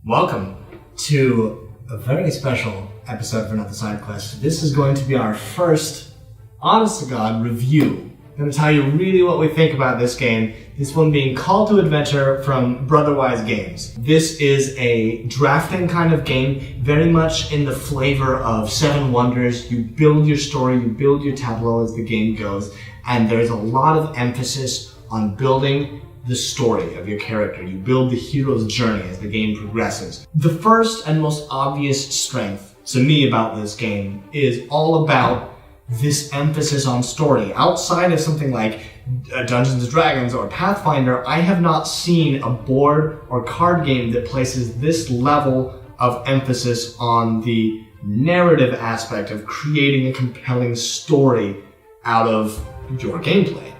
Welcome to a very special episode of Another Side Quest. This is going to be our first, honest-to-God, review. I'm going to tell you really what we think about this game, this one being Call to Adventure from Brotherwise Games. This is a drafting kind of game, very much in the flavor of Seven Wonders. You build your story, you build your tableau as the game goes, and there's a lot of emphasis on building the story of your character. You build the hero's journey as the game progresses. The first and most obvious strength to me about this game is all about this emphasis on story. Outside of something like Dungeons & Dragons or Pathfinder, I have not seen a board or card game that places this level of emphasis on the narrative aspect of creating a compelling story out of your gameplay.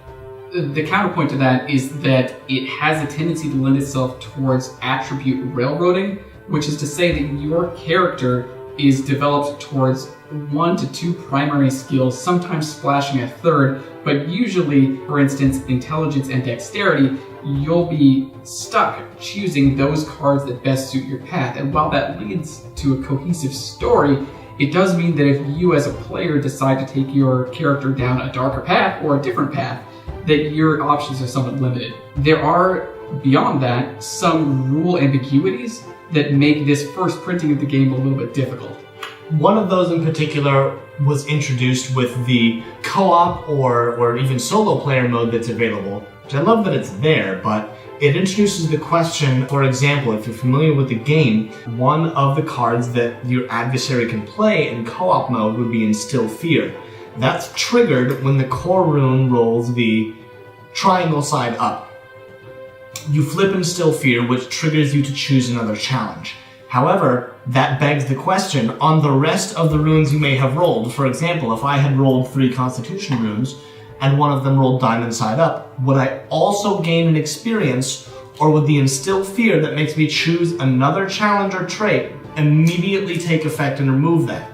The counterpoint to that is that it has a tendency to lend itself towards attribute railroading, which is to say that your character is developed towards 1 to 2 primary skills, sometimes splashing a third, but usually, for instance, intelligence and dexterity, you'll be stuck choosing those cards that best suit your path. And while that leads to a cohesive story, it does mean that if you as a player decide to take your character down a darker path or a different path, that your options are somewhat limited. There are, beyond that, some rule ambiguities that make this first printing of the game a little bit difficult. One of those in particular was introduced with the co-op or even solo player mode that's available, which I love that it's there, but it introduces the question, for example, if you're familiar with the game, one of the cards that your adversary can play in co-op mode would be Instill Fear. That's triggered when the core rune rolls the triangle side up. You flip Instill Fear, which triggers you to choose another challenge. However, that begs the question, on the rest of the runes you may have rolled, for example, if I had rolled 3 Constitution runes, and one of them rolled Diamond side up, would I also gain an experience, or would the Instill Fear that makes me choose another challenge or trait immediately take effect and remove that?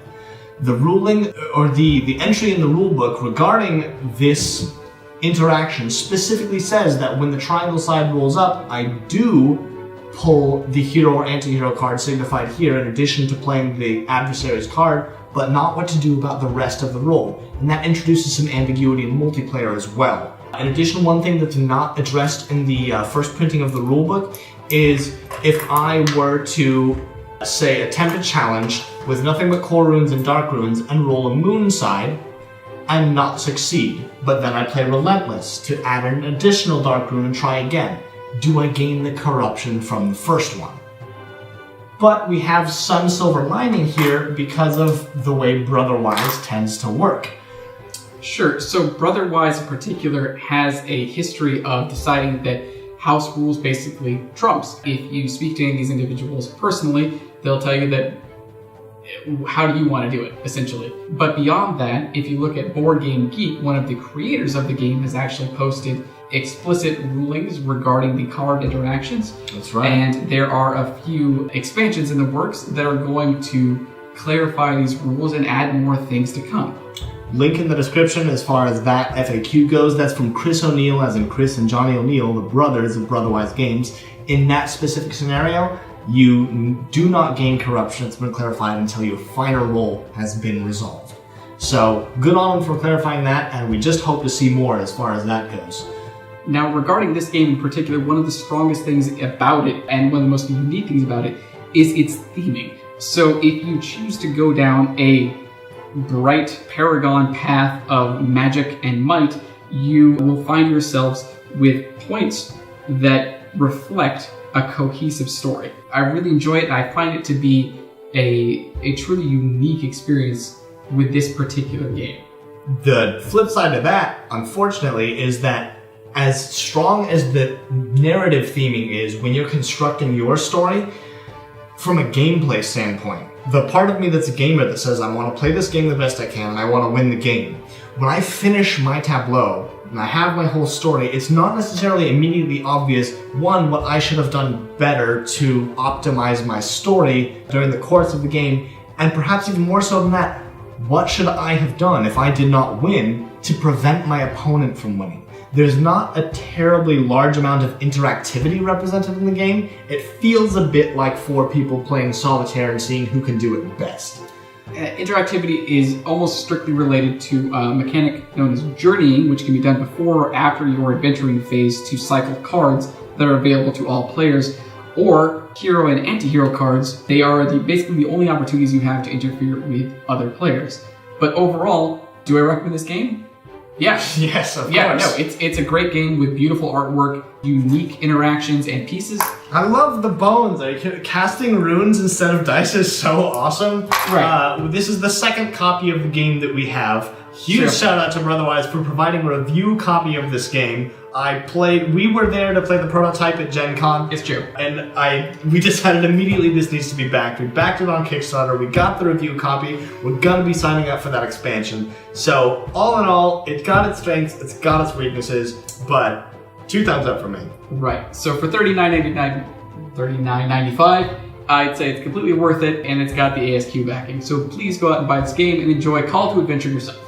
The ruling, or the entry in the rulebook regarding this interaction specifically says that when the triangle side rolls up, I do pull the hero or anti-hero card signified here in addition to playing the adversary's card, but not what to do about the rest of the roll. And that introduces some ambiguity in multiplayer as well. In addition, one thing that's not addressed in the first printing of the rulebook is if I were to, say, attempt a challenge with nothing but core runes and dark runes and roll a moon side and not succeed, but then I play Relentless to add an additional dark rune and try again. Do I gain the corruption from the first one? But we have some silver lining here because of the way Brotherwise tends to work. Sure, so Brotherwise in particular has a history of deciding that house rules basically trumps. If you speak to any of these individuals personally, they'll tell you that how do you want to do it, essentially. But beyond that, if you look at Board Game Geek, one of the creators of the game has actually posted explicit rulings regarding the card interactions. That's right. And there are a few expansions in the works that are going to clarify these rules and add more things to come. Link in the description as far as that FAQ goes. That's from Chris O'Neill, as in Chris and Johnny O'Neill, the brothers of Brotherwise Games. In that specific scenario, you do not gain corruption. It's been clarified until your final roll has been resolved. So, good on them for clarifying that, and we just hope to see more as far as that goes. Now, regarding this game in particular, one of the strongest things about it, and one of the most unique things about it, is its theming. So if you choose to go down a bright paragon path of magic and might, you will find yourselves with points that reflect a cohesive story. I really enjoy it, and I find it to be a truly unique experience with this particular game. The flip side of that, unfortunately, is that as strong as the narrative theming is when you're constructing your story, from a gameplay standpoint, the part of me that's a gamer that says I want to play this game the best I can and I want to win the game, when I finish my tableau and I have my whole story, it's not necessarily immediately obvious, one, what I should have done better to optimize my story during the course of the game, and perhaps even more so than that, what should I have done if I did not win to prevent my opponent from winning? there's not a terribly large amount of interactivity represented in the game. It feels a bit like 4 people playing solitaire and seeing who can do it best. Interactivity is almost strictly related to a mechanic known as journeying, which can be done before or after your adventuring phase to cycle cards that are available to all players, or hero and anti-hero cards. They are basically the only opportunities you have to interfere with other players. But overall, do I recommend this game? Yeah. Yes, of course. Yeah, no, it's a great game with beautiful artwork, unique interactions, and pieces. I love the bones. Casting runes instead of dice is so awesome. Right. This is the second copy of the game that we have. Huge shout out to Brotherwise for providing a review copy of this game. We were there to play the prototype at Gen Con. It's true. And we decided immediately this needs to be backed. We backed it on Kickstarter. We got the review copy. We're going to be signing up for that expansion. So, all in all, it's got its strengths, it's got its weaknesses, but 2 thumbs up for me. Right. So for $39.95, I'd say it's completely worth it, and it's got the ASQ backing. So please go out and buy this game and enjoy Call to Adventure yourself.